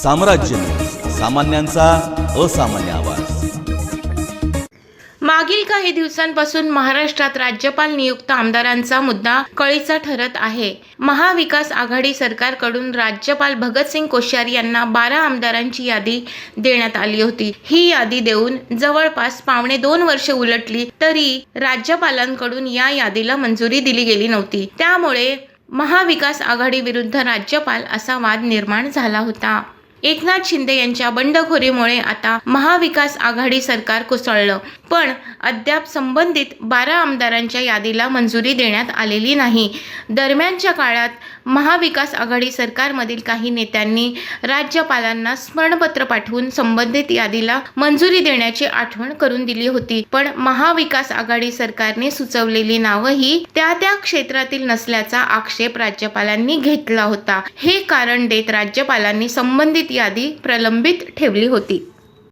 साम्राज्य न्यूज, सामान्यांचा असामान्य आवाज। मागील काही दिवसांपासून महाराष्ट्रात राज्यपाल नियुक्त आमदारांचा मुद्दा कळीचा ठरत आहे। महाविकास आघाडी सरकारकडून राज्यपाल भगतसिंग कोश्यारी यांना 12 आमदारांची यादी देण्यात आली होती। ही यादी देऊन जवळपास पावणे 2 वर्षे उलटली तरी राज्यपालांकडून या यादीला मंजुरी दिली गेली नव्हती। त्यामुळे महाविकास आघाडी विरुद्ध राज्यपाल असा वाद निर्माण झाला होता। एकनाथ शिंदे यांच्या बंडखोरीमुळे आता महाविकास आघाडी सरकार कोसळलं, पण अद्याप संबंधित 12 आमदारांच्या यादीला मंजुरी देण्यात आलेली नाही। दरम्यानच्या काळात महाविकास आघाडी सरकारमधील काही नेत्यांनी राज्यपालांना स्मरणपत्र पाठवून संबंधित यादीला मंजुरी देण्याची आठवण करून दिली होती, पण महाविकास आघाडी सरकारने सुचवलेली नावंही त्या क्षेत्रातील नसल्याचा आक्षेप राज्यपालांनी घेतला होता। हे कारण देत राज्यपालांनी संबंधित यादी प्रलंबित ठेवली होती।